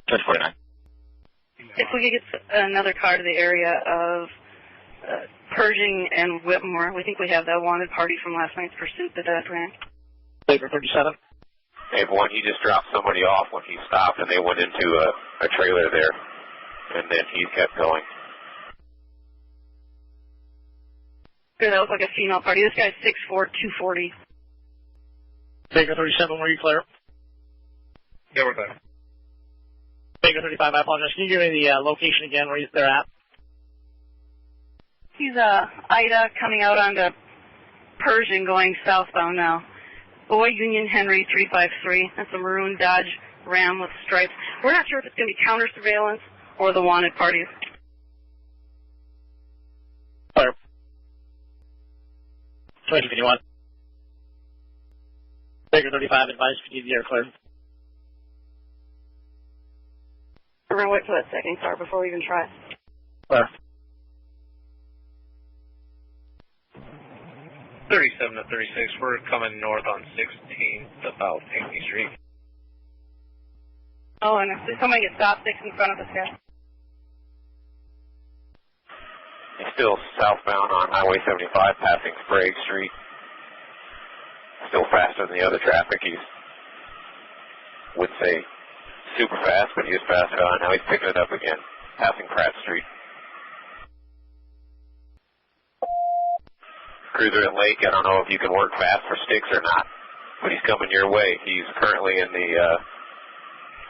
1049. If we could get another car to the area of Pershing and Whitmore, we think we have that wanted party from last night's pursuit that ran. Labor 37. A1, he just dropped somebody off when he stopped, and they went into a trailer there, and then he kept going. That looked like a female party. This guy's 6'4", 240. Baker 37, were you clear? Yeah, we're clear. Baker 35, I apologize. Can you give me the location again where they're at? He's Ida coming out onto Pershing going southbound now. Boy Union Henry 353. That's a maroon Dodge Ram with stripes. We're not sure if it's going to be counter surveillance or the wanted party. Clear. 2051. Baker 35, advised if you need the air cleared. We're going to wait for that second car before we even try. Clear. 37 to 36, we're coming north on 16th about Pinckney Street. Oh, and if somebody gets stopped 6 in front of this guy. He's still southbound on Highway 75, passing Sprague Street. Still faster than the other traffic. He's, would say, super fast, but he was fast on. Now he's picking it up again, passing Pratt Street. Cruiser at Lake, I don't know if you can work fast for sticks or not, but he's coming your way. He's currently in the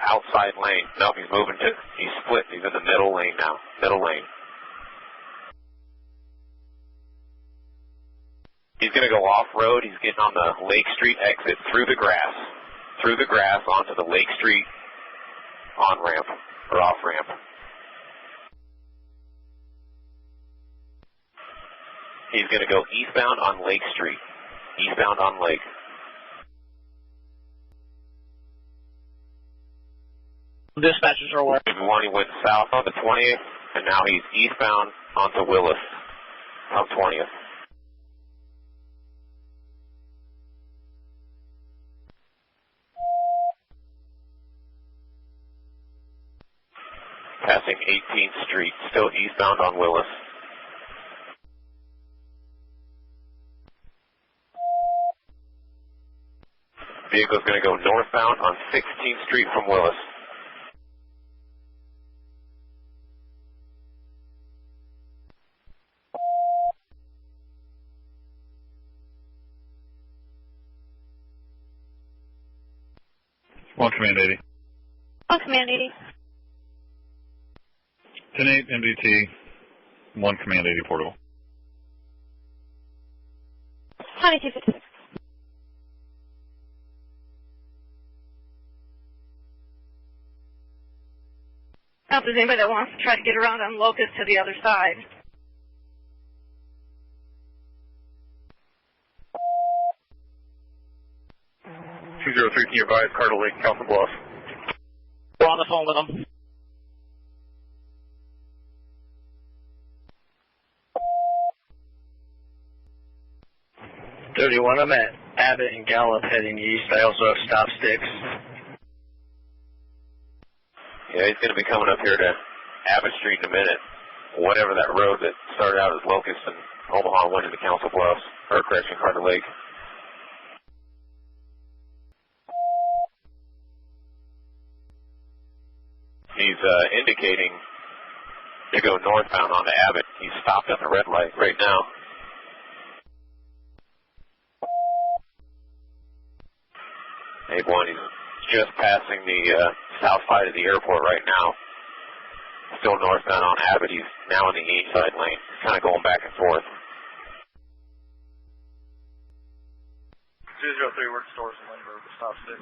outside lane. No, he's moving to, he's split. He's in the middle lane now, middle lane. He's going to go off-road. He's getting on the Lake Street exit through the grass onto the Lake Street on-ramp or off-ramp. He's going to go eastbound on Lake Street, eastbound on Lake. Dispatchers are aware. He went south on the 20th, and now he's eastbound onto Willis on 20th. Passing 18th Street, still eastbound on Willis. Vehicle's going to go northbound on 16th Street from Willis. One Command 80. On Command 80. 10-8 MDT, 1 Command 80 portable. 2256. Now, if there's anybody that wants to try to get around on Locust to the other side. Can you advise Carter Lake, Council Bluffs? We're on the phone with them. I'm at Abbott and Gallup heading east. I also have stop sticks. Yeah, he's going to be coming up here to Abbott Street in a minute. Whatever that road that started out as Locust and Omaha went into Council Bluffs, or correction, Carter Lake. He's indicating to go northbound onto Abbott. He's stopped at the red light right now. A1, he's just passing the south side of the airport right now. Still northbound on Abbott. He's now in the east side lane. He's kind of going back and forth. 203, we're at Stores and Lindbergh, stop stick.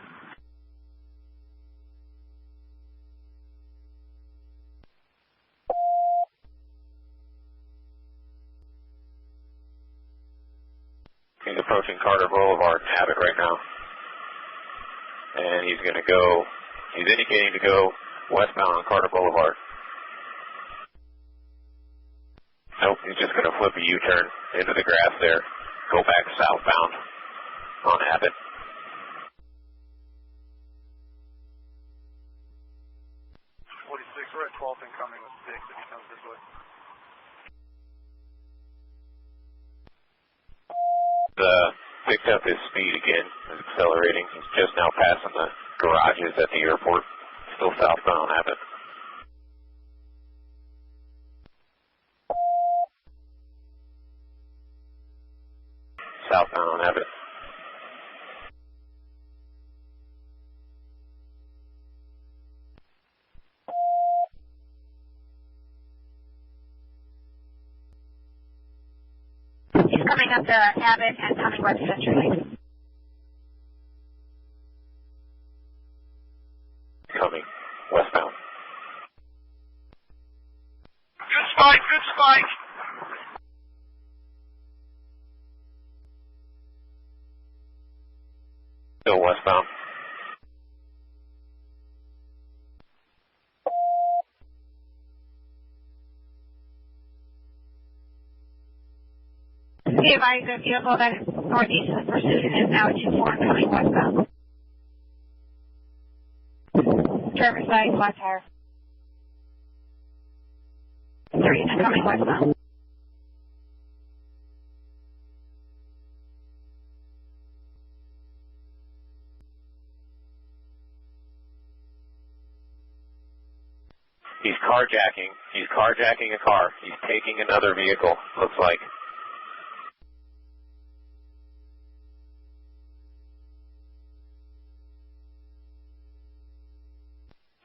He's approaching Carter Boulevard and Abbott right now. And he's going to go, he's indicating to go westbound on Carter Boulevard. Nope, he's just going to flip a U-turn into the grass there, go back southbound on Abbott. We're at 12th and coming with 6 if he comes this way. Picked up his speed again, is accelerating. He's just now passing the garages at the airport. Still southbound on Abbott. Southbound on Abbott. He's coming up to Abbott and coming west centrally. Coming westbound. Good spike, good spike. Still westbound. Be advised that vehicle that is northeast of pursuit is now 2-4 coming westbound. Driver's side, flat tire. 3 and coming westbound. He's carjacking. He's carjacking a car. He's taking another vehicle, looks like.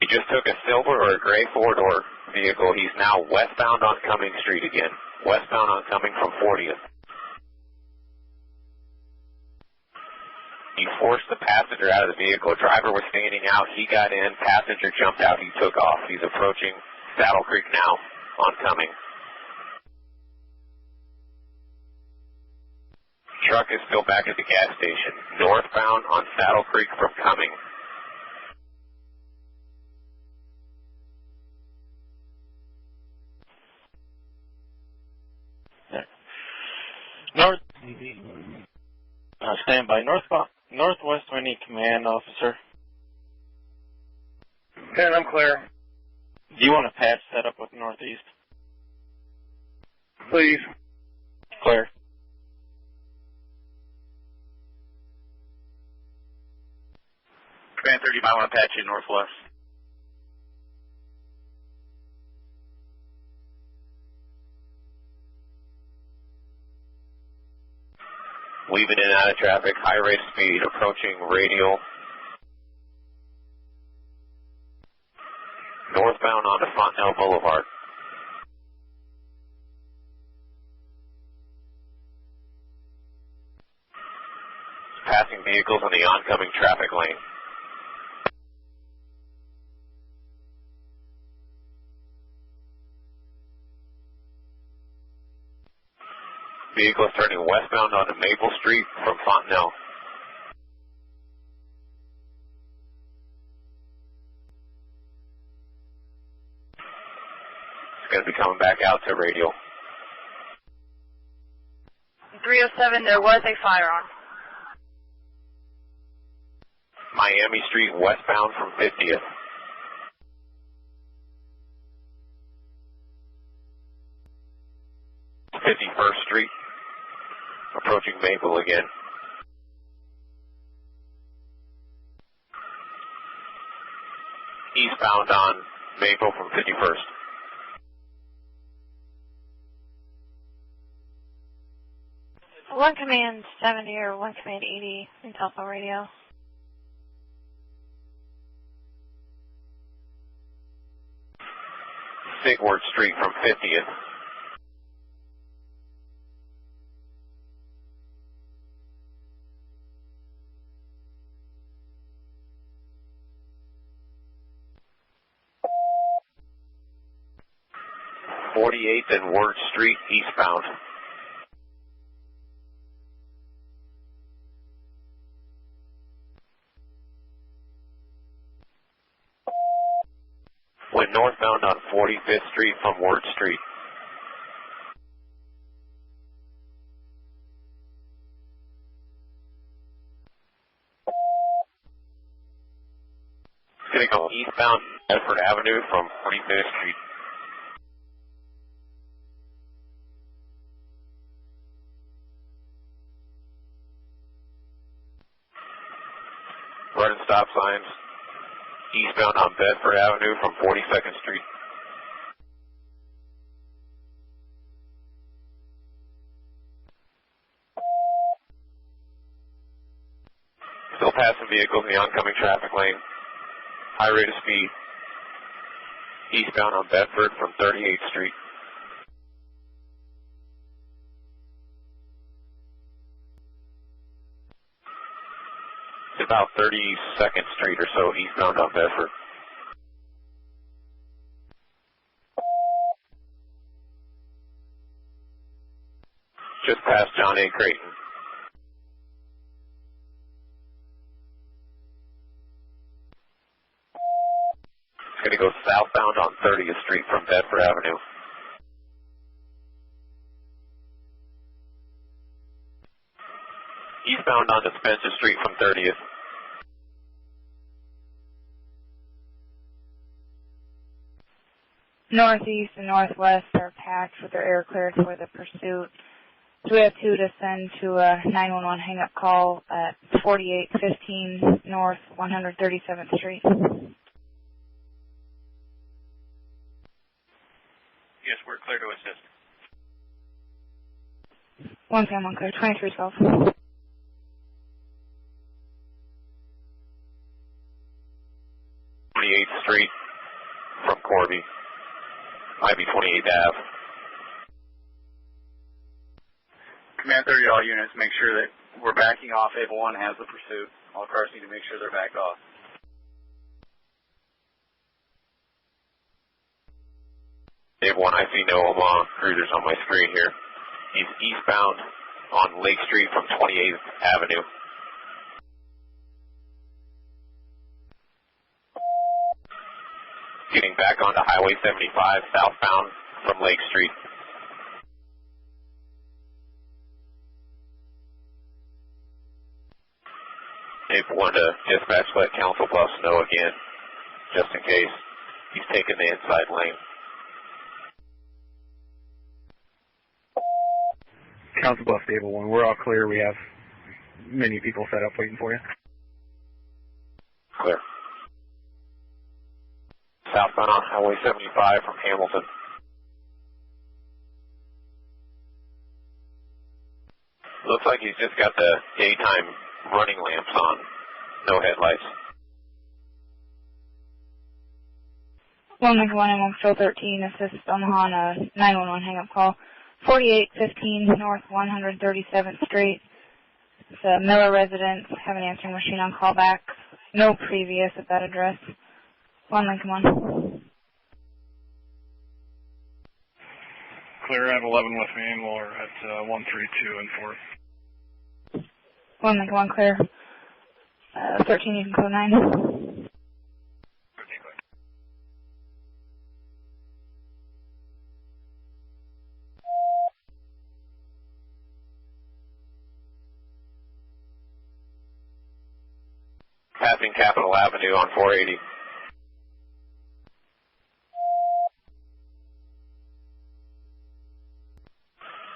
He just took a silver or a gray four-door vehicle. He's now westbound on Cumming Street again. Westbound on Cumming from 40th. He forced the passenger out of the vehicle. Driver was standing out. He got in. Passenger jumped out. He took off. He's approaching Saddle Creek now on Cumming. Truck is still back at the gas station. Northbound on Saddle Creek from Cumming. North, stand by. Northwest, we need command, officer. 10, I'm clear. Do you want a patch set up with northeast? Please. Clear. Command 30, might want to patch you northwest. Weaving in and out of traffic, high rate of speed, approaching radial. Northbound onto Fontenelle Boulevard. Passing vehicles in the oncoming traffic lane. Vehicle is turning westbound onto Maple Street from Fontenelle. It's going to be coming back out to radial. 307, there was a firearm. Miami Street westbound from 50th. Street, approaching Maple again. Eastbound on Maple from 51st. One command 70 or one command 80 in telephone radio. Sigward Street from 50th. And Ward Street eastbound. Went northbound on 45th Street from Ward Street. It's going to go eastbound Bedford Avenue from 45th Street. Running stop signs eastbound on Bedford Avenue from 42nd Street. Still passing vehicles in the oncoming traffic lane. High rate of speed. Eastbound on Bedford from 38th Street. It's about 32nd Street or so eastbound on Bedford. Just past John A. Creighton. It's going to go southbound on 30th Street from Bedford Avenue. Eastbound onto Spencer Street from 30th. Northeast and northwest are packed with their air cleared for the pursuit. So we have 2 to send to a 911 hang-up call at 4815 North 137th Street. Yes, we're clear to assist. 1 PM, 1 clear, 2312. Street from Corby. Might be 28th Ave. Command 30 all units, make sure that we're backing off. ABLE1 has the pursuit. All cars need to make sure they're backed off. ABLE1, I see no Omaha cruisers on my screen here. He's eastbound on Lake Street from 28th Avenue. Getting back onto Highway 75 southbound from Lake Street. ABLE1 to dispatch, let Council Bluffs know again, just in case he's taking the inside lane. Council Bluffs ABLE1, we're all clear. We have many people set up waiting for you. Clear. Southbound on Highway 75 from Hamilton. Looks like he's just got the daytime running lamps on, no headlights. 191 and 113, assist Omaha on a 911 hang-up call. 4815 North 137th Street. It's a Miller residence. Have an answering machine on callback. No previous at that address. 1 Lincoln 1. Clear, I have 11 with me, and we're at 132 and 4. 1 Lincoln 1 clear. 13, you can code 9. Passing Capitol Avenue on 480.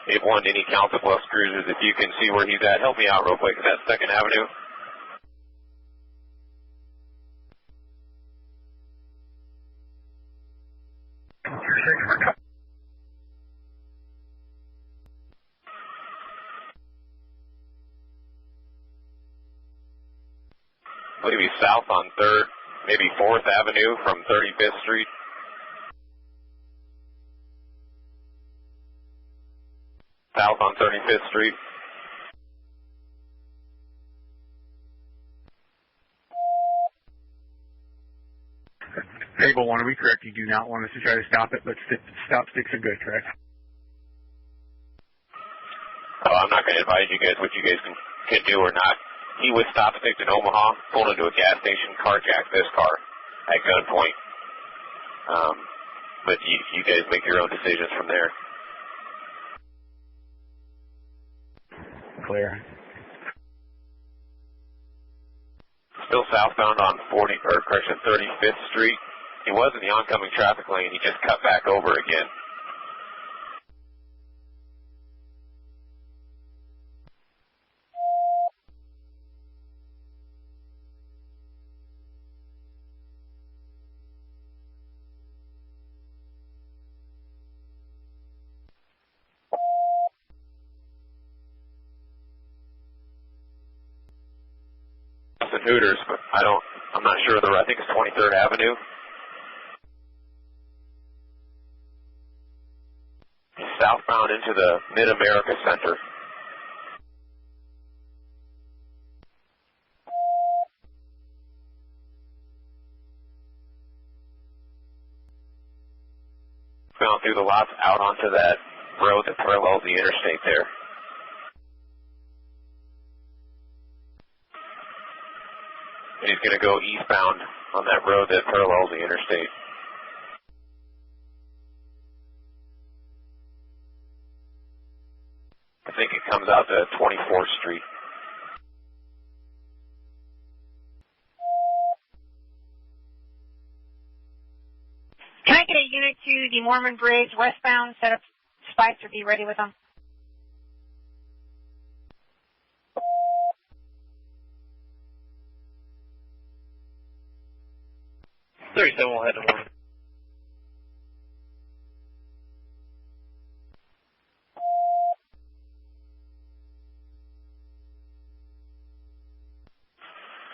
ABLE1, any Council Bluffs cruisers, if you can see where he's at, help me out real quick. Is that 2nd Avenue? I believe he's south on 3rd, maybe 4th Avenue from 35th Street. South on 35th Street. ABLE1, are we correct? You do not want us to try to stop it, but stop sticks are good, correct? Oh, I'm not going to advise you guys what you guys can do or not. He was stop sticked in Omaha, pulled into a gas station, carjacked this car at gunpoint. But you guys make your own decisions from there. Clear. Still southbound on 35th Street. He was in the oncoming traffic lane. He just cut back over again. Hooters, but I'm not sure I think it's 23rd Avenue. He's southbound into the Mid-America Center. Found through the lots out onto that road that parallels the interstate there. He's going to go eastbound on that road that parallels the interstate. I think it comes out to 24th Street. Can I get a unit to the Mormon Bridge westbound, set up spikes or be ready with them? 37 will head to Mormon.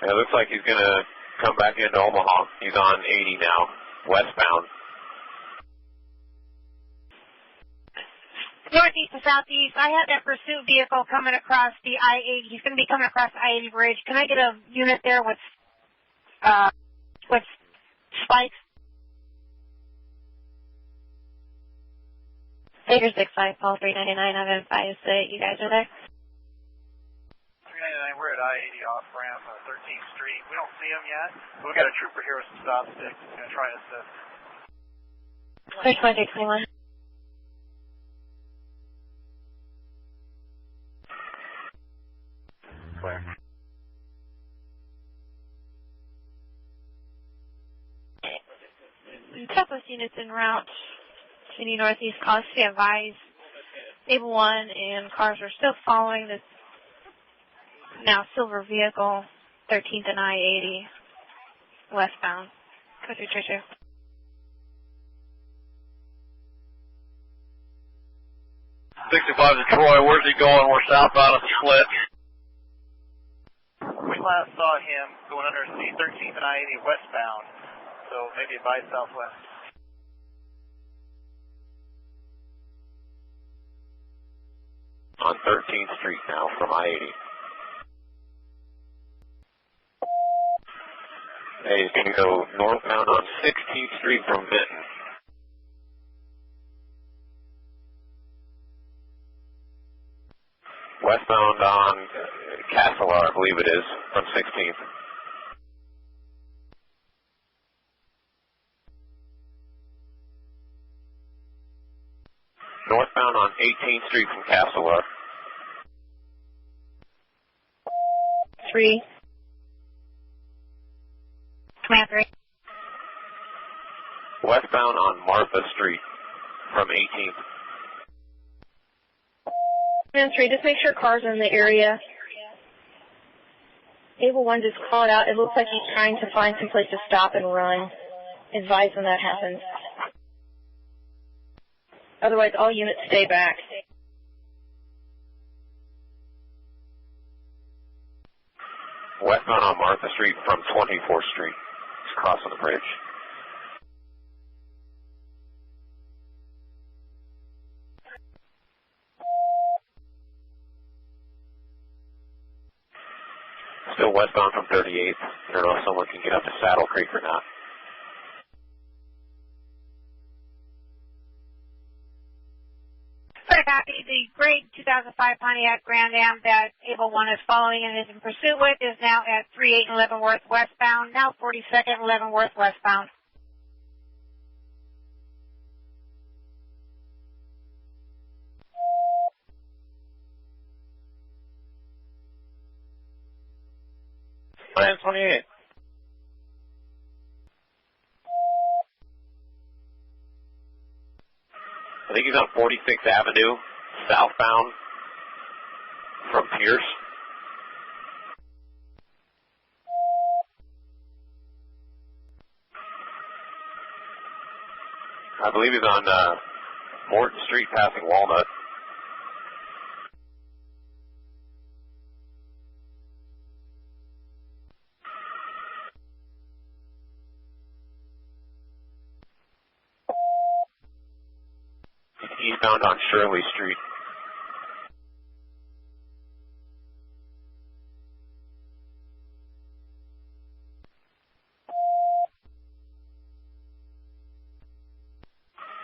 It looks like he's going to come back into Omaha. He's on 80 now, westbound. Northeast to southeast, I have that pursuit vehicle coming across the I-80. He's going to be coming across the I-80 bridge. Can I get a unit there with spikes? Baker 65, Paul 399. I've advised that you guys are there. 399, we're at I-80 off-ramp on 13th Street. We don't see him yet. We've got a trooper here with some stop sticks. He's going to try to assist. Clear 2321. Topless units en route to the northeast cause to advise ABLE1 and cars are still following this now silver vehicle 13th and I-80 westbound. Go through 22. '65 to Troy, where's he going? We're southbound of the split. We last saw him going under the 13th and I-80 westbound, so maybe advise southwest. On 13th Street now from I-80. Hey, he's going to go northbound on 16th Street from Benton. Westbound on Castlear, I believe it is, from 16th. Northbound on 18th Street from Castlear. 3. Command 3. Westbound on Martha Street from 18th. Command 3, just make sure cars are in the area. ABLE1 just call it out. It looks like he's trying to find some place to stop and run. Advise when that happens. Otherwise, all units stay back. Westbound on Martha Street from 24th Street. It's crossing the bridge. Still westbound from 38th. I don't know if someone can get up to Saddle Creek or not. Very happy. The great 2005 Pontiac Grand Am that ABLE1 is following and is in pursuit with is now at 38 and Leavenworth westbound, now 42nd and Leavenworth westbound. 928. I think he's on 46th Avenue, southbound from Pierce. I believe he's on Morton Street passing Walnut. Eastbound on Shirley Street.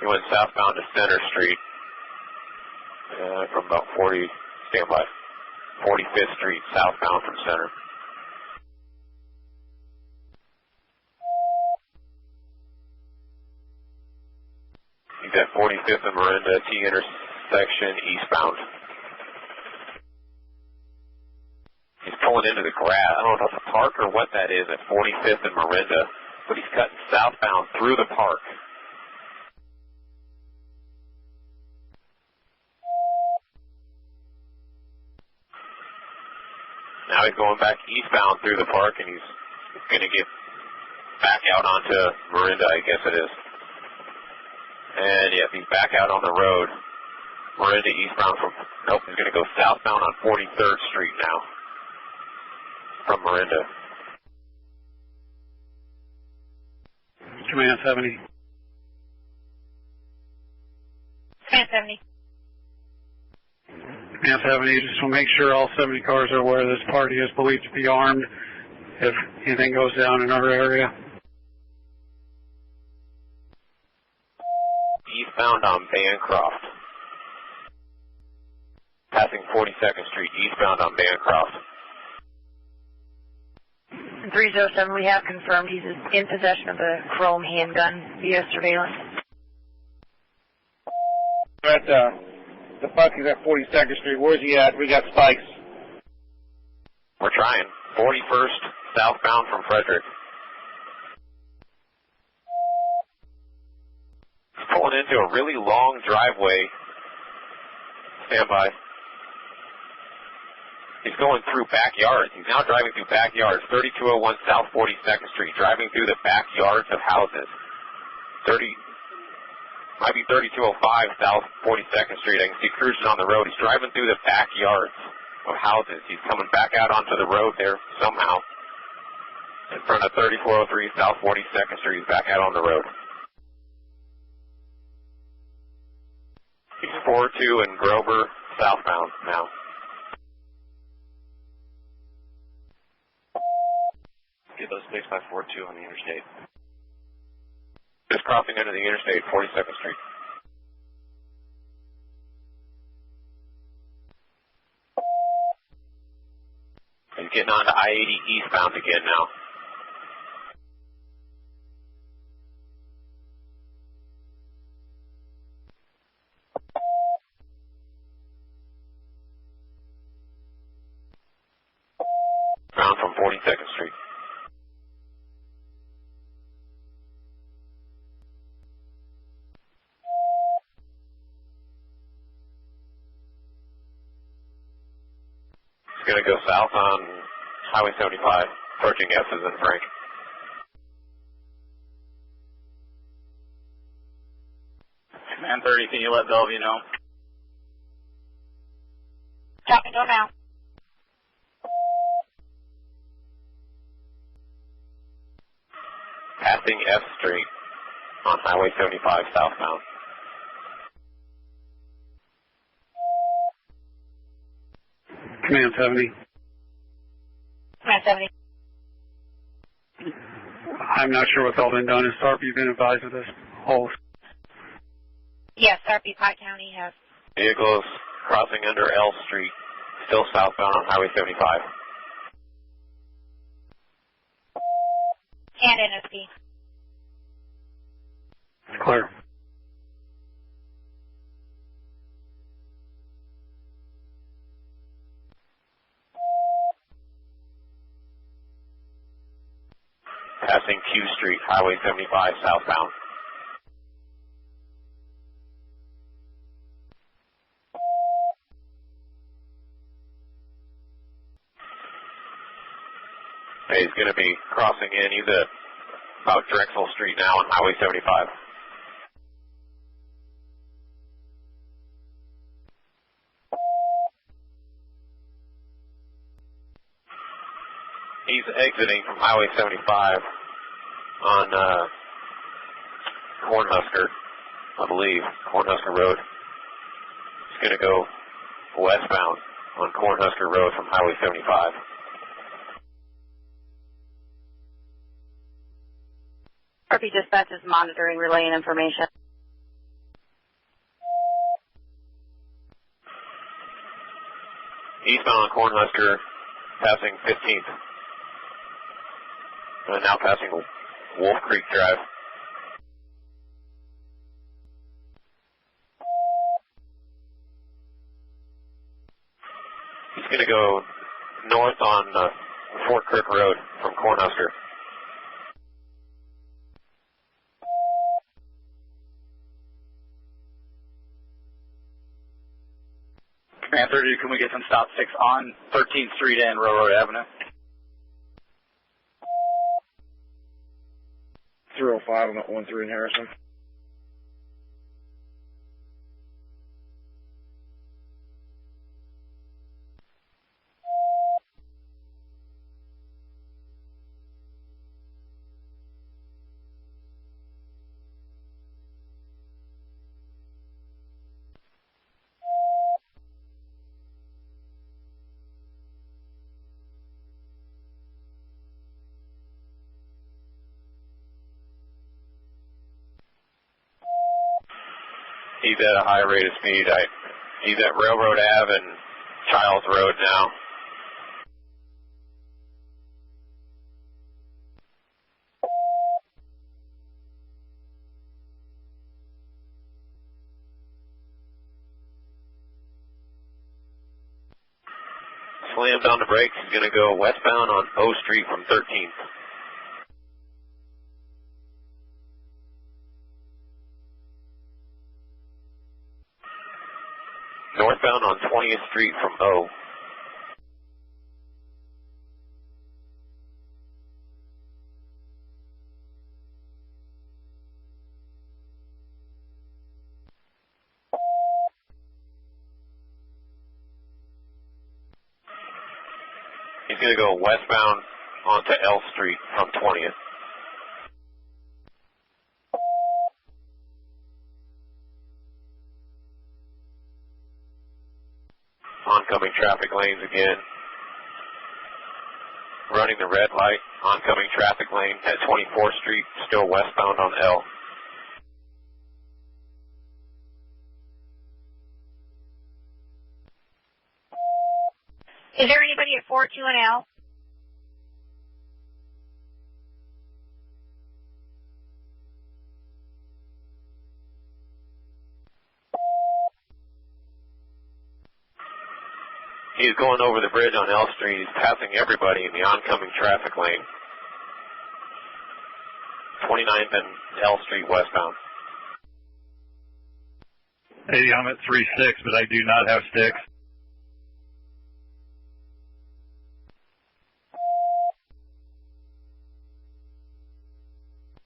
He went southbound to Center Street from about 40, stand by, 45th Street, southbound from Center. He's at 45th and Miranda T intersection, eastbound. He's pulling into the grass. I don't know if it's a park or what that is at 45th and Miranda, but he's cutting southbound through the park. Now he's going back eastbound through the park, and he's going to get back out onto Miranda, I guess it is. And yep, he's back out on the road. Miranda eastbound from, nope, he's going to go southbound on 43rd Street now from Miranda. Command 70. Command 70. Command 70, just to make sure all 70 cars are aware this party is believed to be armed if anything goes down in our area. Eastbound on Bancroft. Passing 42nd Street, eastbound on Bancroft. 307, we have confirmed he's in possession of a chrome handgun via surveillance. At the buck is at 42nd Street. Where's he at? We got spikes. We're trying. 41st, southbound from Frederick. He's pulling into a really long driveway. Stand by. He's going through backyards. He's now driving through backyards. 3201 South 42nd Street, driving through the backyards of houses. Might be 3205 South 42nd Street. I can see cruising on the road. He's driving through the backyards of houses. He's coming back out onto the road there somehow. In front of 3403 South 42nd Street. He's back out on the road. He's 42 and Grover southbound now. Get those 6542 on the interstate. Just crossing into the interstate, 42nd Street. He's getting on to I-80 eastbound again now. Bound from 42nd Street. Going to go south on Highway 75, approaching S's and Frank. Command 30, can you let Bellevue know? Dropping door now. Passing F Street on Highway 75 southbound. Command 70. Command 70. I'm not sure what's all been done. Has Sarpy been advised of this whole? Yes, Sarpy County has. Vehicles crossing under L Street, still southbound on Highway 75. And NSP. Clear. Highway 75 southbound. He's going to be crossing in. He's at about Drexel Street now on Highway 75. He's exiting from Highway 75 on Cornhusker, I believe, Cornhusker Road. He's going to go westbound on Cornhusker Road from Highway 75. Sarpy Dispatch is monitoring, relaying information. Eastbound on Cornhusker, passing 15th. And now passing Wolf Creek Drive. He's going to go north on Fort Crook Road from Cornhusker. Command 30, can we get some stop sticks on 13th Street and Railroad Avenue? 305, I'm at 13 in Harrison. He's at a high rate of speed. He's at Railroad Ave and Childs Road now. Slammed on the brakes. He's going to go westbound on O Street from 13th. Northbound on 20th Street from O. He's going to go westbound onto L Street from 20th. Oncoming traffic lanes again. Running the red light. Oncoming traffic lane at 24th Street, still westbound on L. Is there anybody at 42 and L? He's going over the bridge on L Street. He's passing everybody in the oncoming traffic lane. 29th and L Street westbound. Hey, I'm at 3-6, but I do not have sticks.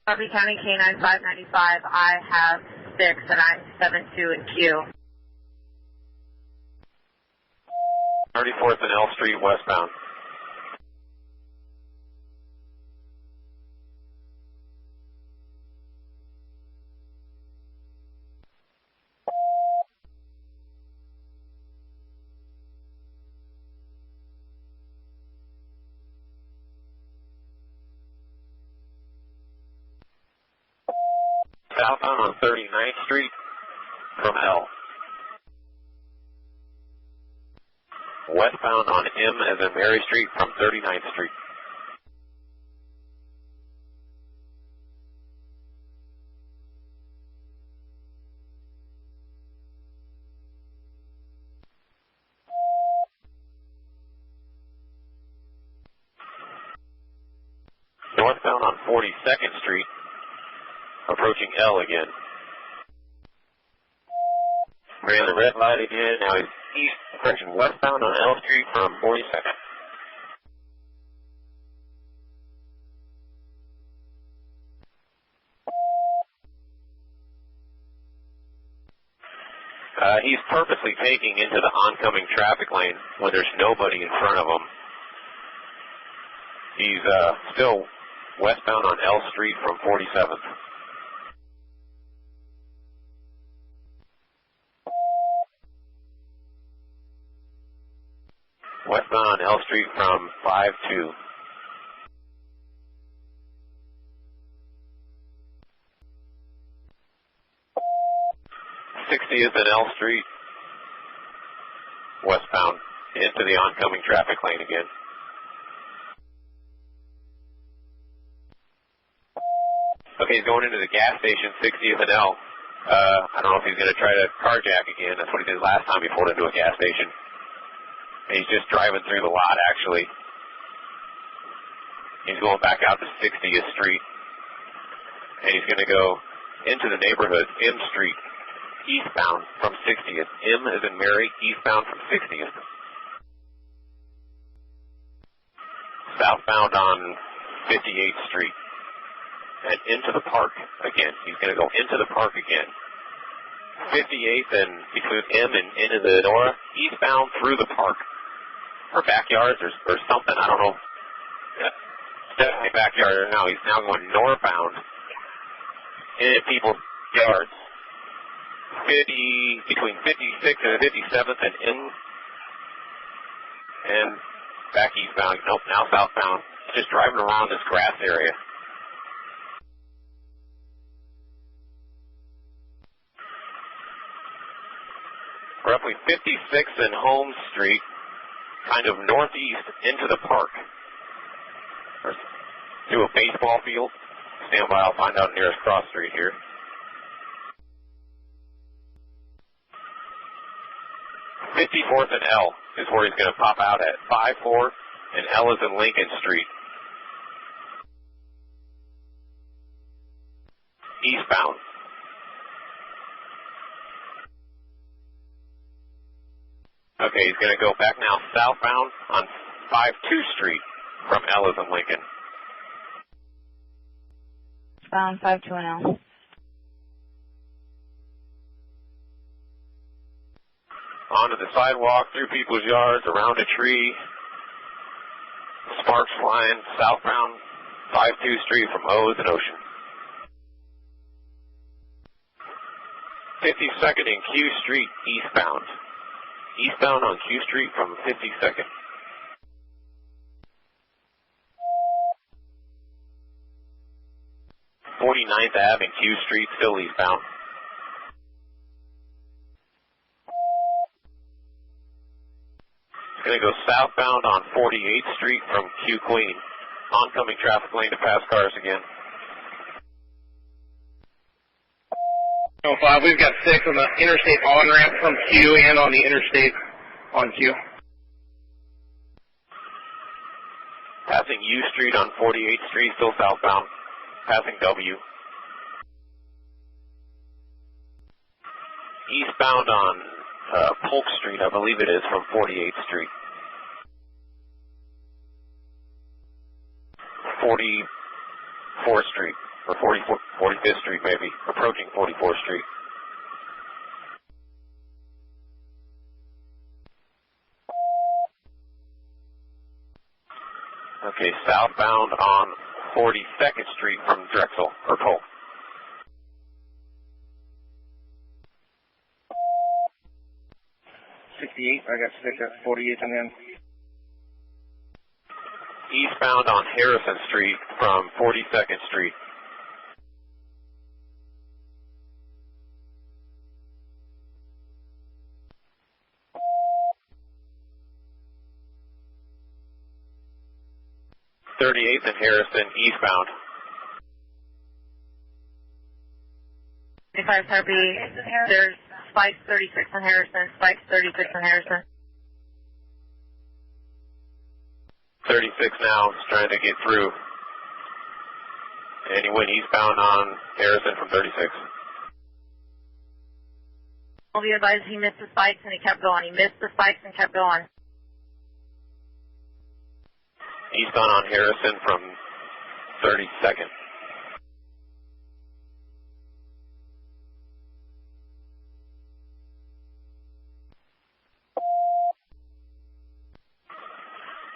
Sarpy County K9 595, I have 6 and I'm 72 in Q. 34th and L Street westbound. Southbound on 39th Street from L. Westbound on M as in Mary Street from 39th Street. Northbound on 42nd Street approaching L again. Ran the red light again. Now he's correction westbound on L Street from 42nd. He's purposely taking into the oncoming traffic lane when there's nobody in front of him. He's still westbound on L Street from 47th. Westbound on L Street from 5-2. Is in L Street, westbound, into the oncoming traffic lane again. Okay, he's going into the gas station, 60th and L. I don't know if he's going to try to carjack again. That's what he did last time he pulled into a gas station. And he's just driving through the lot, actually. He's going back out to 60th Street. And he's going to go into the neighborhood, M Street, eastbound from 60th. M as in Mary, eastbound from 60th. Southbound on 58th Street. And into the park again. He's going to go into the park again. 58th and between M and into the Nora, eastbound through the park. Or backyards or something, I don't know. Definitely backyard. No, he's now going northbound into people's yards. Between 56th and 57th and in, and back eastbound. Nope, now southbound. Just driving around this grass area. Roughly 56th and Holmes Street, kind of northeast into the park. Or to a baseball field. Stand by, I'll find out nearest cross street here. .54th and L is where he's going to pop out at. 5-4 and L is in Lincoln Street. Eastbound. Okay, he's going to go back now southbound on 5-2 Street from L is in Lincoln. Bound 5-2 and L. Onto the sidewalk, through people's yards, around a tree. Sparks flying southbound 5-2 Street from O's and Ocean. 52nd and Q Street eastbound. Eastbound on Q Street from 52nd. .49th Ave and Q Street still eastbound. It's going to go southbound on 48th Street from Q Queen. Oncoming traffic lane to pass cars again. 05, we've got 6 on the interstate on-ramp from Q and on the interstate on Q. Passing U Street on 48th Street, still southbound. Passing W. Eastbound on Polk Street, I believe it is, from 48th Street. 44th Street, or 45th Street maybe, approaching 44th Street. Okay, southbound on 42nd Street from Drexel, or Polk. I got 6 at 48 and then. Eastbound on Harrison Street from 42nd Street. .38th and Harrison eastbound. 55 Sarpy, there's spikes 36 on Harrison, spikes 36 on Harrison. 36 now is trying to get through. And he went eastbound on Harrison from 36. I'll be advised he missed the spikes and he kept going. He missed the spikes and kept going. Eastbound on Harrison from 32nd.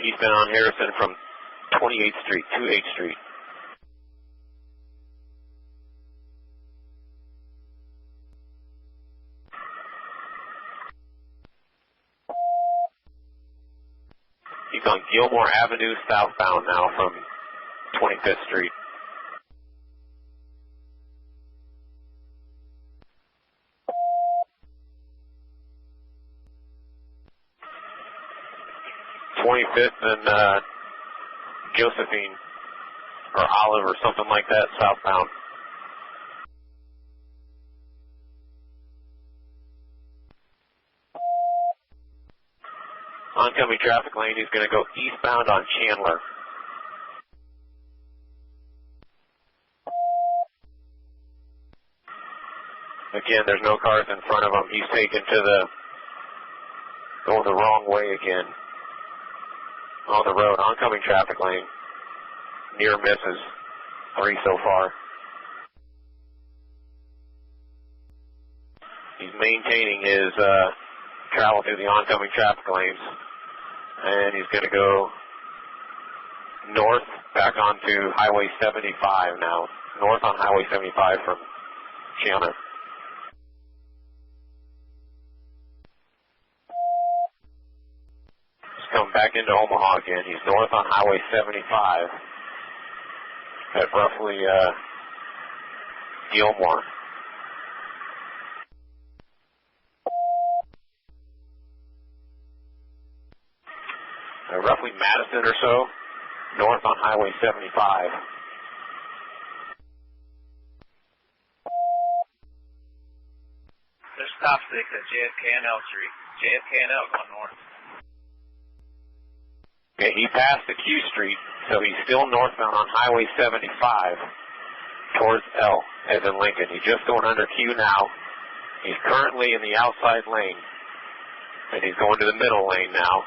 Eastbound on Harrison from 28th Street to 8th Street. He's on Gilmore Avenue southbound now from 25th Street. And Josephine or Olive or something like that southbound. Oncoming traffic lane, he's going to go eastbound on Chandler. Again, there's no cars in front of him. He's taken to going the wrong way again. On the road, oncoming traffic lane. Near misses. 3 so far. He's maintaining his travel through the oncoming traffic lanes. And he's going to go north back onto Highway 75 now. North on Highway 75 from Chandler. Come back into Omaha again. He's north on Highway 75 at roughly Gilmore. Roughly Madison or so, north on Highway 75. There's stop sticks at JFK and L Street. JFK and L going north. Okay, he passed the Q Street, so he's still northbound on Highway 75 towards L, as in Lincoln. He's just going under Q now. He's currently in the outside lane, and he's going to the middle lane now.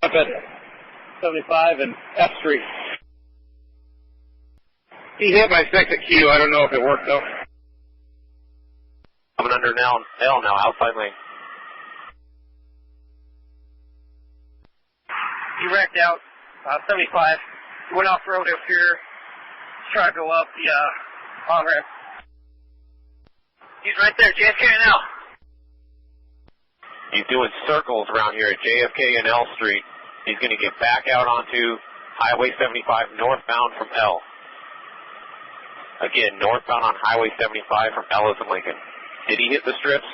Up at 75 and F Street. He hit my second Q. I don't know if it worked, though. Coming under L now, outside lane. He wrecked out 75. Went off road up here. Tried to go up the on-ramp. He's right there, JFK and L. He's doing circles around here at JFK and L Street. He's going to get back out onto Highway 75 northbound from L. Again, northbound on Highway 75 from L as in Lincoln. Did he hit the strips?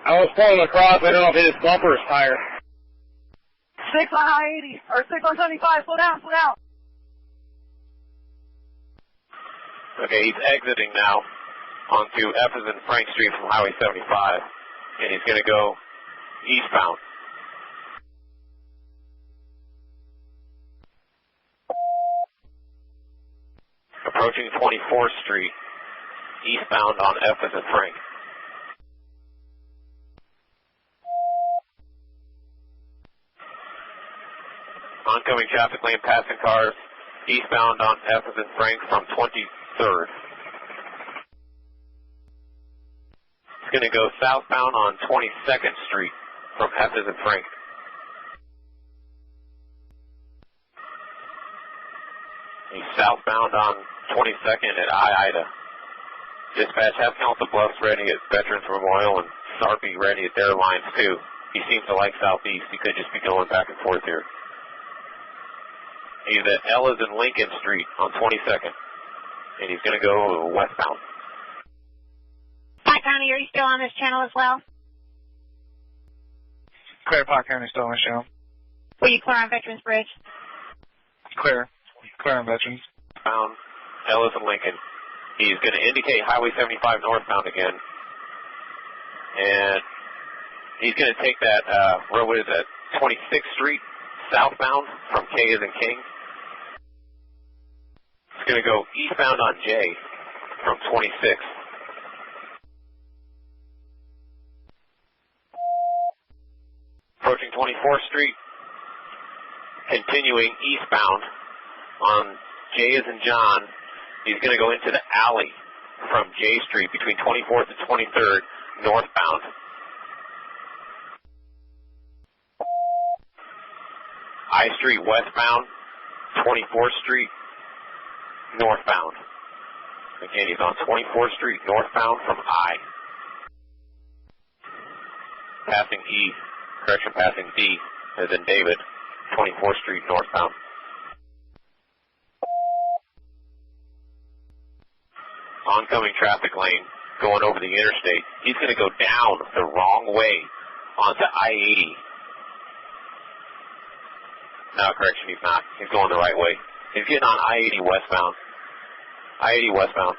I was pulling across. I don't know if it hit his bumper or his tire. 6 on I-80, or 6 on 75, slow down, slow down. Okay, he's exiting now onto F as in Frank Street from Highway 75, and he's going to go eastbound. Approaching 24th Street, eastbound on F as in Frank. Oncoming traffic lane passing cars, eastbound on F as in Frank from 23rd. It's going to go southbound on 22nd Street from F as in Frank. He's southbound on 22nd at I-Ida. Dispatch, have Council Bluffs ready at Veterans Memorial and Sarpy ready at their lines too. He seems to like southeast. He could just be going back and forth here. He's at L as in Lincoln Street on 22nd, and he's going to go westbound. Park County, are you still on this channel as well? Clear, Park County still on the channel. Were you clear on Veterans Bridge? Clear. Clear on Veterans. Bound, L as in Lincoln. He's going to indicate Highway 75 northbound again. And he's going to take that road, what is that, 26th Street southbound from K as in King. It's going to go eastbound on J from 26. Approaching 24th Street, continuing eastbound on J as in John. He's going to go into the alley from J Street between 24th and 23rd, northbound. I Street westbound, 24th Street northbound. Again, he's on 24th Street northbound from I. Passing E, correction, passing D, as in David, 24th Street northbound. Oncoming traffic lane going over the interstate. He's going to go down the wrong way onto I-80. No, correction, he's not. He's going the right way. He's getting on I-80 westbound. I-80 westbound.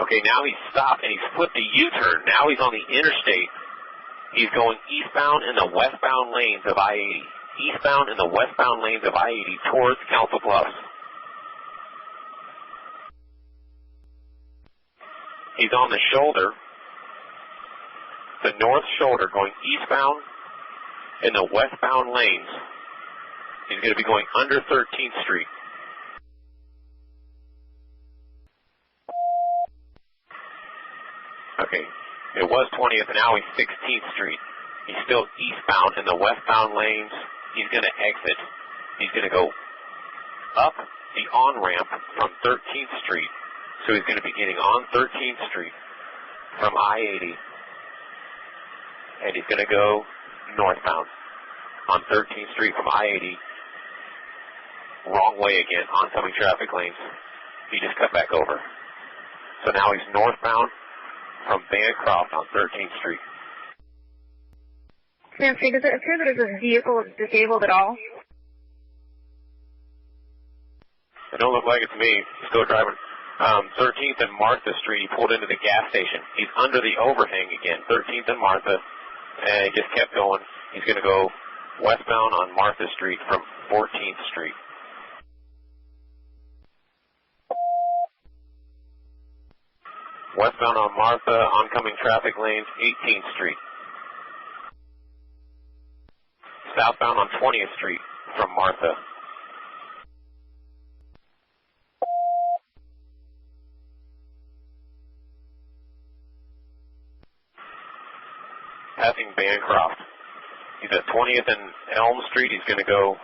Okay, now he's stopped and he's flipped a U-turn. Now he's on the interstate. He's going eastbound in the westbound lanes of I-80. Eastbound in the westbound lanes of I-80 towards Council Bluffs. He's on the shoulder, the north shoulder, going eastbound in the westbound lanes. He's going to be going under 13th Street. Okay, it was 20th, and now he's 16th Street. He's still eastbound in the westbound lanes. He's going to exit. He's going to go up the on-ramp from 13th Street. So he's going to be getting on 13th Street from I-80, and he's going to go northbound on 13th Street from I-80, wrong way again, oncoming traffic lanes. He just cut back over. So now he's northbound from Bancroft on 13th Street. Nancy, does it appear that his vehicle is disabled at all? It don't look like it's me. He's still driving. 13th and Martha Street, he pulled into the gas station. He's under the overhang again, 13th and Martha, and he just kept going. He's going to go westbound on Martha Street from 14th Street. Westbound on Martha, oncoming traffic lanes, 18th Street. Southbound on 20th Street from Martha. Passing Bancroft. He's at 20th and Elm Street. He's going to go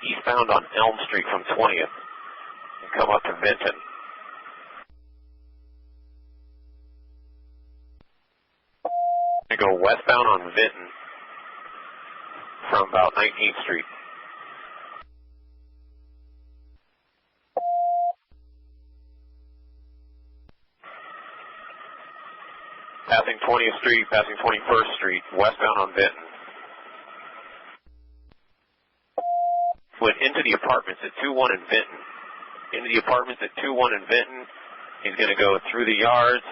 eastbound on Elm Street from 20th and come up to Vinton. Going to go westbound on Vinton from about 19th Street. Passing 20th Street, passing 21st Street, westbound on Vinton. Went into the apartments at 2-1 in Vinton. Into the apartments at 2-1 in Vinton. He's going to go through the yards,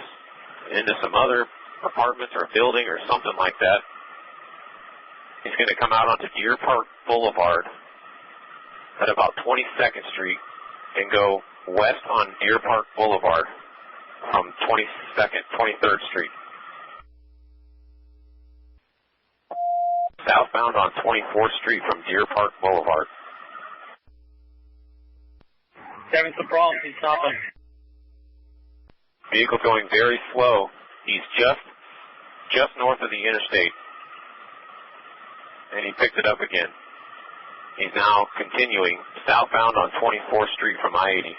into some other apartments or a building or something like that. He's going to come out onto Deer Park Boulevard at about 22nd Street and go west on Deer Park Boulevard from 23rd Street. Southbound on 24th Street from Deer Park Boulevard. Having some problems, he's stopping. Vehicle going very slow. He's just north of the interstate. And he picked it up again. He's now continuing southbound on 24th Street from I-80.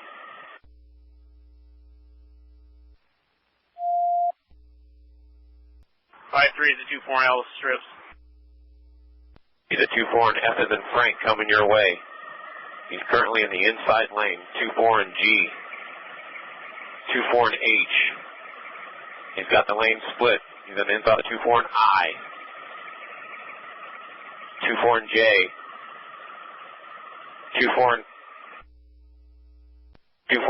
I-3 is a 2-4 strips. He's a 2-4 and F as in Frank coming your way. He's currently in the inside lane, 2-4 and G. 2-4 and H. He's got the lane split. He's on the inside of 2-4 and I. 2-4 and J. 2-4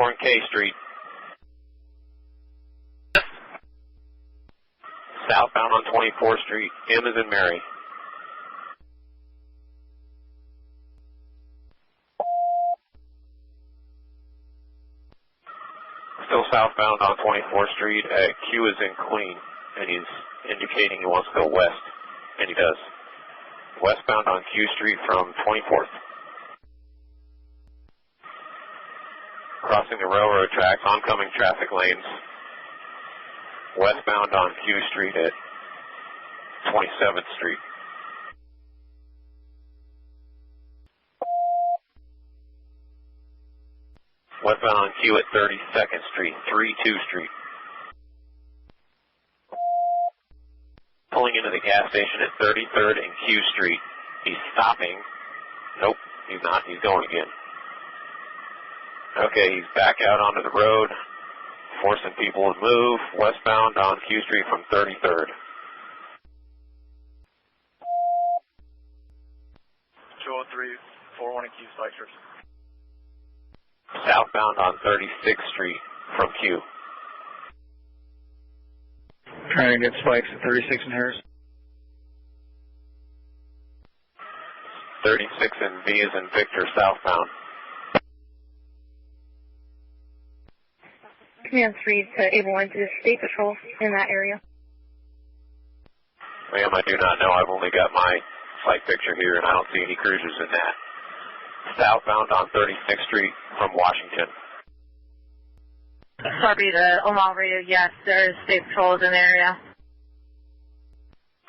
and K Street. Southbound on 24th Street, M as in Mary. southbound on 24th Street. Q is in Queen, and he's indicating he wants to go west, and he does. Westbound on Q Street from 24th. Crossing the railroad tracks, oncoming traffic lanes. Westbound on Q Street at 27th Street. Westbound on Q at 32nd Street, 32 Street. Pulling into the gas station at 33rd and Q Street. He's stopping. Nope, he's not. He's going again. Okay, he's back out onto the road, forcing people to move. Westbound on Q Street from 33rd. 203, 401 Q Spikers. Southbound on 36th Street from Q. Trying to get spikes at 36 and Harris. 36 and V is in Victor, southbound. Command 3 to ABLE1 to State Patrol in that area. Ma'am, I do not know. I've only got my flight picture here, and I don't see any cruisers in that. Southbound on 36th Street from Washington. Sarpy to Omaha Radio, yes, there's State Patrols in the area.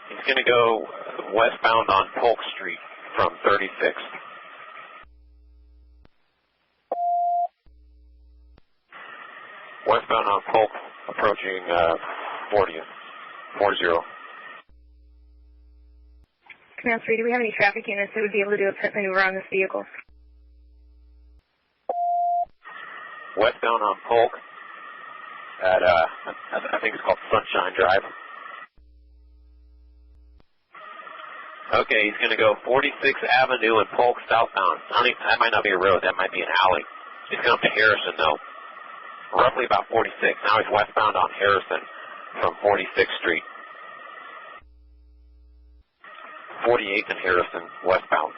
He's going to go westbound on Polk Street from 36th. Westbound on Polk, approaching 40th, 40. Command 3, do we have any traffic units that would be able to do a pit maneuver on this vehicle? Westbound on Polk at, I think it's called Sunshine Drive. Okay, he's going to go 46th Avenue and Polk southbound. That might not be a road, that might be an alley. He's going up to Harrison, though. Roughly about 46. Now he's westbound on Harrison from 46th Street. 48th and Harrison, westbound.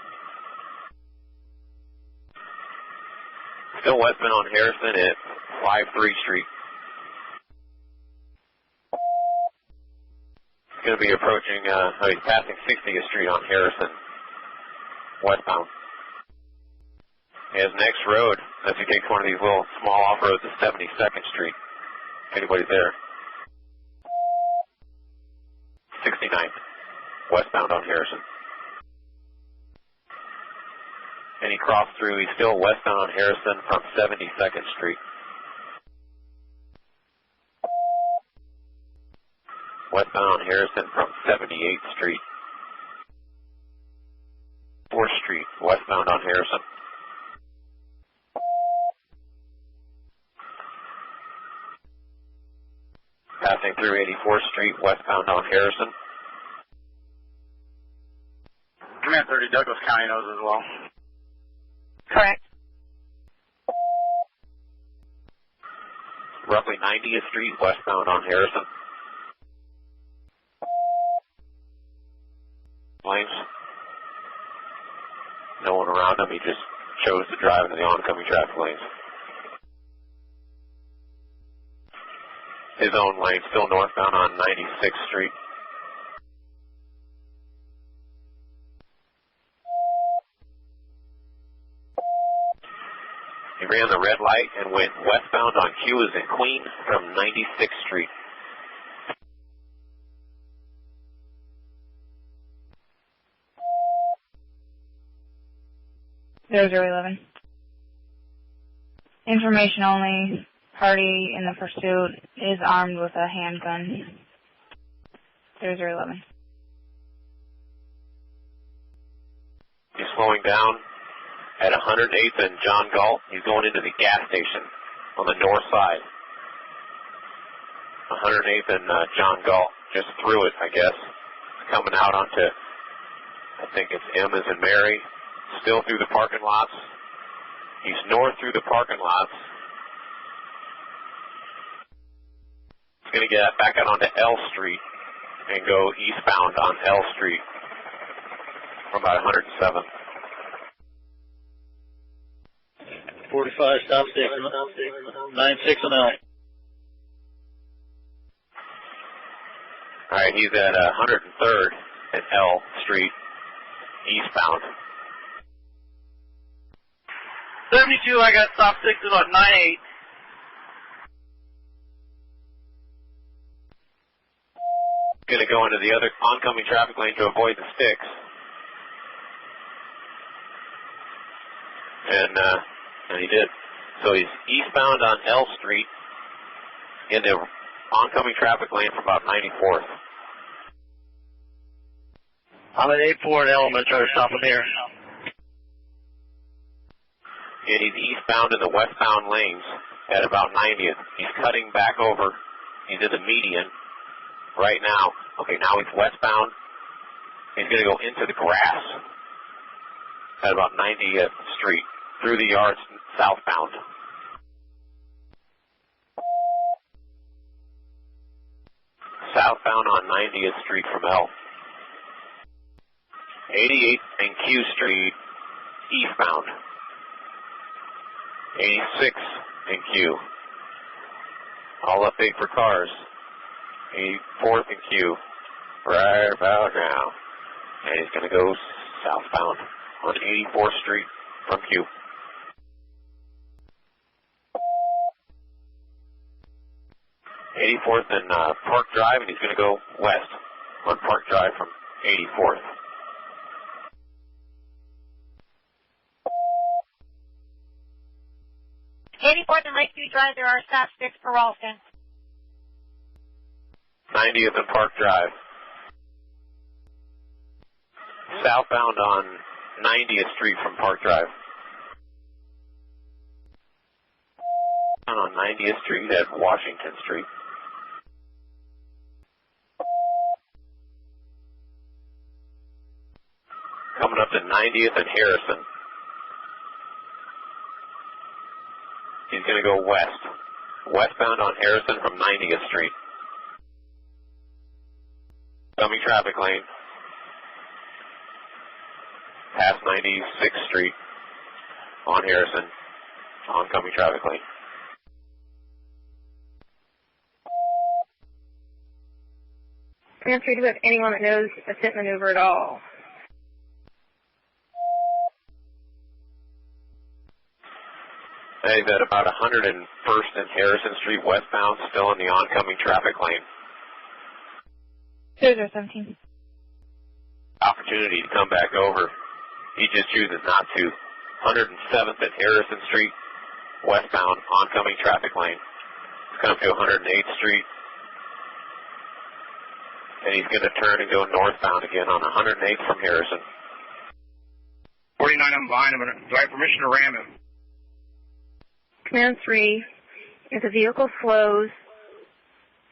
Still westbound on Harrison at 53 Street. He's going to be approaching, he's passing 60th Street on Harrison, westbound. His next road, as he takes one of these little small off-roads, is 72nd Street. If anybody's there. 69th, westbound on Harrison. And he crossed through, he's still westbound on Harrison from 72nd Street. Westbound on Harrison from 78th Street. 4th Street, westbound on Harrison. Passing through 84th Street, westbound on Harrison. Command 30, Douglas County knows as well. Correct. Roughly 90th Street, westbound on Harrison. Lanes. No one around him, he just chose to drive into the oncoming traffic lanes. His own lane, still northbound on 96th Street. He ran the red light and went westbound on Q as in Queen from 96th Street. There's 11. Information only. Party in the pursuit is armed with a handgun. There's 11. He's slowing down at 108th and John Galt. He's going into the gas station on the north side. 108th and John Galt, just through it, I guess. Coming out onto, I think it's M as in Mary. Still through the parking lots. He's north through the parking lots. He's going to get back out onto L Street and go eastbound on L Street from about 107. 45, stop 6, 96 and L. All right, he's at 103rd and L Street, eastbound. 72, I got stop 6 about 98. Going to go into the other oncoming traffic lane to avoid the sticks. And he did. So he's eastbound on L Street in the oncoming traffic lane from about 94th. I'm at 84 and L. I'm going to try to stop him here. And he's eastbound in the westbound lanes at about 90th. He's cutting back over. He's in the median right now. Okay, now he's westbound. He's going to go into the grass at about 90th Street, through the yards southbound. Southbound on 90th Street from L. 88th and Q Street, eastbound. 86 and Q. All update for cars. 84th and Q. Right about now. And he's going to go southbound on 84th Street from Q. '84th and Park Drive, and he's going to go west on Park Drive from 84th. '84th and Lakeview Drive, there are stop sticks for Ralston. 90th and Park Drive. Southbound on 90th Street from Park Drive. On 90th Street at Washington Street. Coming up to 90th and Harrison. He's going to go west. Westbound on Harrison from 90th Street. Coming traffic lane. Past 96th Street on Harrison. Oncoming traffic lane. Command 3, do we have anyone that knows a pit maneuver at all? He's at about 101st and Harrison Street westbound, still in the oncoming traffic lane. 017. Opportunity to come back over. He just chooses not to. 107th and Harrison Street westbound, oncoming traffic lane. He's coming to 108th Street. And he's going to turn and go northbound again on 108th from Harrison. 49, I'm behind him. Do I have permission to ram him? Command 3, if the vehicle slows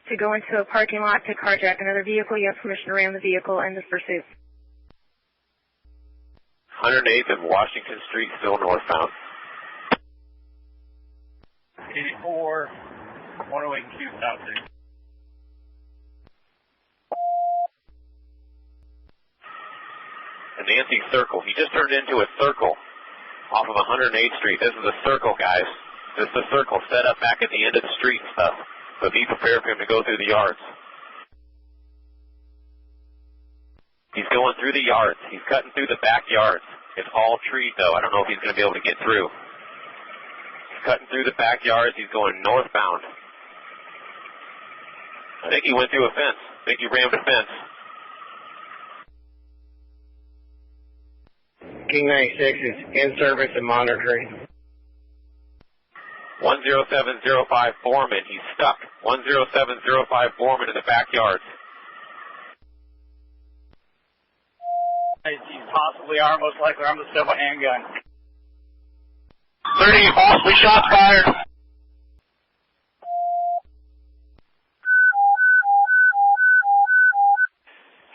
to go into a parking lot to carjack another vehicle, you have permission to ram the vehicle and the pursuit. 108th and Washington Street, still northbound. 84, 108 Q, South Street. And Nancy Circle, he just turned into a circle off of 108th Street. This is a circle, guys. This is a circle set up back at the end of the street and stuff. So be prepared for him to go through the yards. He's going through the yards. He's cutting through the backyards. It's all treed, though. I don't know if he's going to be able to get through. He's cutting through the backyards. He's going northbound. I think he went through a fence. I think he rammed a fence. King 96 is in service and monitoring. 10705 Foreman, he's stuck. 10705 Foreman in the backyards. He's possibly armed, most likely armed with still a handgun. 30, possibly shots fired.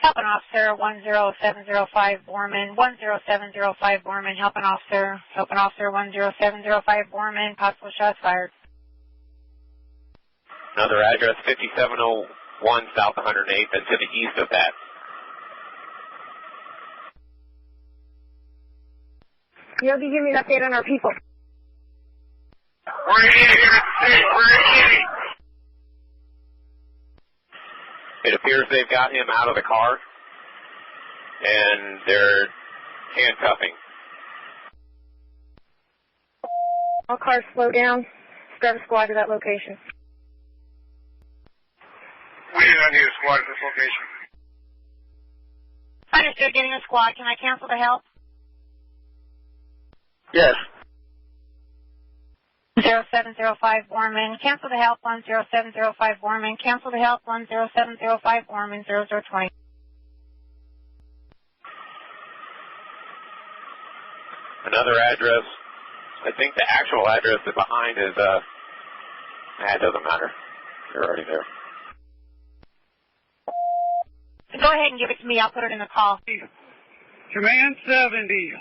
Helping officer 10705 Borman, 10705 Borman, helping officer 10705 Borman, possible shots fired. Another address, 5701 South 108th, and to the east of that. Yogi, give me an update on our people. We're in here. It appears they've got him out of the car, and they're handcuffing. All cars slow down. Grab a squad to that location. We do not need a squad at this location. Understood, getting a squad. Can I cancel the help? Yes. 0705 Borman. Cancel the help on 0705 Borman. Cancel the help on 0705 Borman 0020. Another address. I think the actual address that's behind is, it doesn't matter. You're already there. Go ahead and give it to me. I'll put it in the call. Command 70.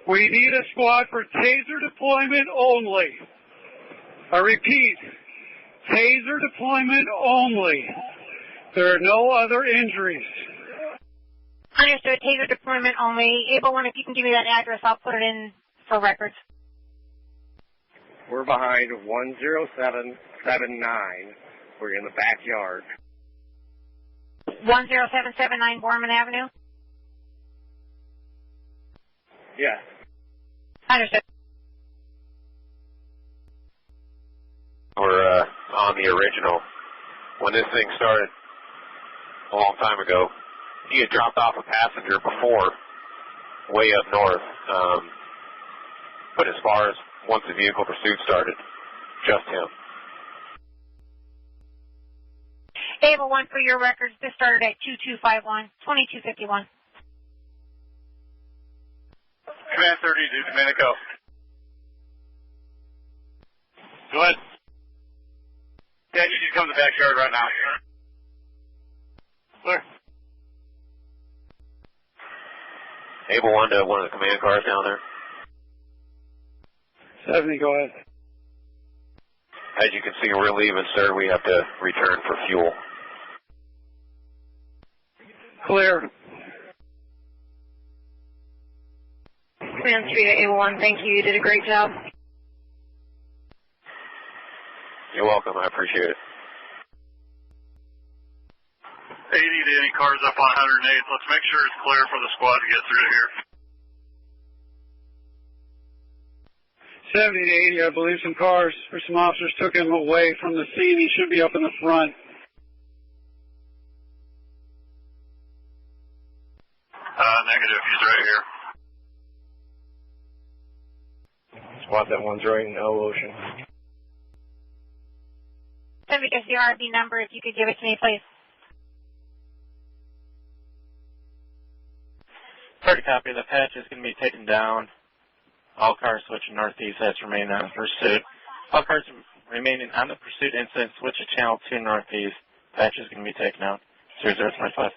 We need a squad for taser deployment only. I repeat, taser deployment only. There are no other injuries. Understood. Taser deployment only. ABLE1, if you can give me that address, I'll put it in for records. We're behind 10779. We're in the backyard. 10779 Borman Avenue? Yes. Understood. We're on the original. When this thing started a long time ago, he had dropped off a passenger before, way up north. But as far as once the vehicle pursuit started, just him. ABLE1, for your records, this started at 2251, 2251. Command 30 to Domenico. Go ahead. Yeah, you should come to the backyard right now. Clear. ABLE1 to one of the command cars down there. 70, go ahead. As you can see, we're leaving, sir. We have to return for fuel. Clear. Command 3 to ABLE1, thank you. You did a great job. You're welcome. I appreciate it. 80 to any cars up on 108. Let's make sure it's clear for the squad to get through here. 70 to 80, I believe some cars or some officers took him away from the scene. He should be up in the front. Negative. He's right here. Squad, that one's right in O Ocean. Send me just the RV number if you could give it to me, please. Third copy. The patch is going to be taken down. All cars switching northeast as remain on pursuit. All cars remaining on the pursuit incident switch to channel 2 northeast. Patch is going to be taken out. 0025.